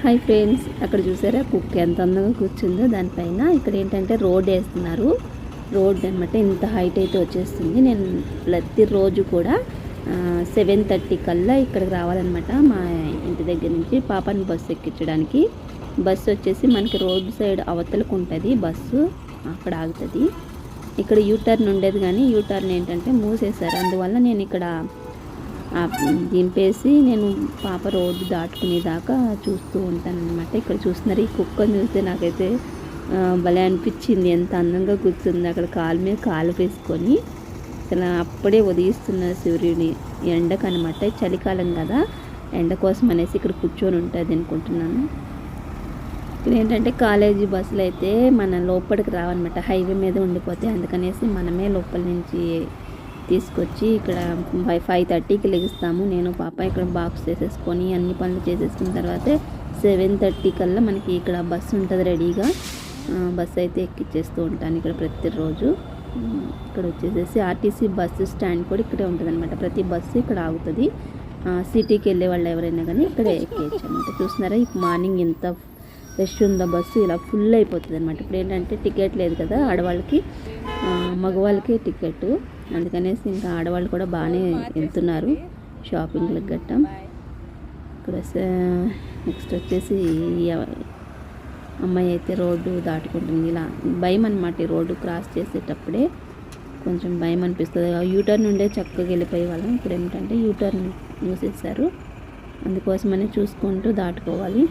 Hi friends, అక్కడ చూసారా కుక్క ఎంత అందంగా కూర్చుందో దానిపైన. ఇక్కడ ఏంటంటే రోడ్ వేస్తున్నారు. రోడ్ అనమాట ఇంత హైట్ అయితే వచ్చేస్తుంది. నేను ప్రతిరోజు కూడా 7:30 కల్లా ఇక్కడికి రావాలన్నమాట. మా ఇంటి దగ్గర నుంచి పాపాన్ని బస్సు ఎక్కించడానికి. బస్సు వచ్చేసి మనకి రోడ్ సైడ్ అవతలకు ఉంటుంది బస్సు, అక్కడ ఆగుతుంది. ఇక్కడ యూటర్న్ ఉండేది కానీ యూటర్న్ ఏంటంటే మూసేశారు. అందువల్ల నేను ఇక్కడ దింపేసి నేను పాప రోడ్డు దాటుకునేదాకా చూస్తూ ఉంటాను అనమాట. ఇక్కడ చూస్తున్నారు, ఈ కుక్కను చూస్తే నాకైతే భలే అనిపించింది. ఎంత అందంగా కూర్చుంది అక్కడ కాలు మీద కాలు వేసుకొని. అసలు అప్పుడే ఉదయిస్తున్న సూర్యుని ఎండకు అనమాట. చలికాలం కదా, ఎండ కోసం అనేసి ఇక్కడ కూర్చొని ఉంటుంది అనుకుంటున్నాను. ఇక్కడ ఏంటంటే కాలేజీ బస్సులు అయితే మన లోపలికి రావన్నమాట, హైవే మీద ఉండిపోతే. అందుకనేసి మనమే లోపల నుంచి తీసుకొచ్చి ఇక్కడ 5:30కి లెగుస్తాము. నేను పాప ఇక్కడ బాక్స్ చేసేసుకొని అన్ని పనులు చేసేసుకున్న తర్వాత 7:30 కల్లా మనకి ఇక్కడ బస్సు ఉంటుంది రెడీగా. బస్సు అయితే ఎక్కిచ్చేస్తూ ఉంటాను ఇక్కడ ప్రతిరోజు. ఇక్కడ వచ్చేసేసి ఆర్టీసీ బస్సు స్టాండ్ కూడా ఇక్కడే ఉంటుంది అనమాట. ప్రతి బస్సు ఇక్కడ ఆగుతుంది. సిటీకి వెళ్ళే వాళ్ళు ఎవరైనా కానీ ఇక్కడే ఎక్కేయచ్చు అనమాట. చూస్తున్నారా, ఈ మార్నింగ్ ఎంత రష్ ఉందో బస్సు, ఇలా ఫుల్ అయిపోతుంది అనమాట. ఇప్పుడు ఏంటంటే టికెట్ లేదు కదా ఆడవాళ్ళకి, మగవాళ్ళకి టికెట్. అందుకనేసి ఇంకా ఆడవాళ్ళు కూడా బాగానే వెళ్తున్నారు షాపింగ్లకు గట్ట. ఇక్కడ నెక్స్ట్ వచ్చేసి అమ్మాయి అయితే రోడ్డు దాటుకుంటుంది. ఇలా భయం అనమాట, ఈ రోడ్డు క్రాస్ చేసేటప్పుడే కొంచెం భయం అనిపిస్తుంది. యూటర్న్ ఉండే చక్కగా వెళ్ళిపోయే వాళ్ళం. ఇప్పుడు ఏమిటంటే యూటర్న్ మూసేశారు, అందుకోసమని చూసుకుంటూ దాటుకోవాలి.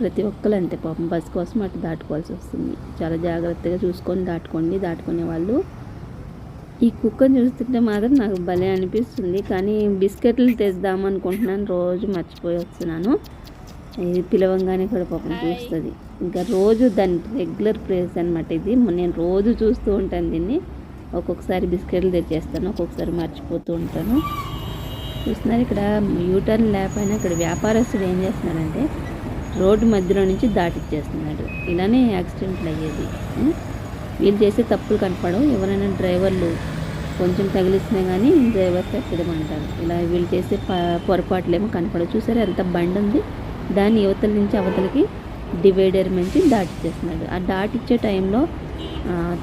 ప్రతి ఒక్కరు అంతే పాపం, బస్ కోసం అటు దాటుకోవాల్సి వస్తుంది. చాలా జాగ్రత్తగా చూసుకొని దాటుకునే వాళ్ళు. ఈ కుక్కను చూస్తుంటే మాత్రం నాకు భలే అనిపిస్తుంది. కానీ బిస్కెట్లు తెద్దాం అనుకుంటున్నాను, రోజు మర్చిపోయి వస్తున్నాను. ఇది పిలవంగానే కూడా పాపం చూస్తుంది. ఇంకా రోజు దాని రెగ్యులర్ ప్లేస్ అనమాట ఇది. నేను రోజు చూస్తూ ఉంటాను దీన్ని. ఒక్కొక్కసారి బిస్కెట్లు తెచ్చేస్తాను, ఒక్కొక్కసారి మర్చిపోతూ ఉంటాను. చూస్తున్నారు, ఇక్కడ యూటర్న్ లేకపోయినా ఇక్కడ వ్యాపారస్తుడు ఏం చేస్తున్నాడంటే రోడ్డు మధ్యలో నుంచి దాటిచ్చేస్తున్నాడు. ఇలానే యాక్సిడెంట్లు అయ్యేది. వీళ్ళు చేసే తప్పులు కనపడవు. ఎవరైనా డ్రైవర్లు కొంచెం తగిలిచ్చినా కానీ డ్రైవర్ తప్పిదమంటారు. ఇలా వీళ్ళు చేసే పొరపాట్లేమో కనపడవు. చూసారా ఎంత బండి ఉంది, దాన్ని యువతల నుంచి అవతలకి డివైడర్ నుంచి దాటిచ్చేస్తున్నాడు. ఆ దాటిచ్చే టైంలో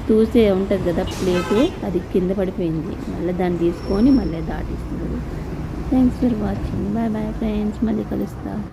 తూసే ఉంటుంది కదా ప్లేటు, అది కింద పడిపోయింది. మళ్ళీ దాన్ని తీసుకొని మళ్ళీ దాటిస్తున్నాడు. Thanks for watching. Bye bye friends, మళ్ళీ కలుస్తా.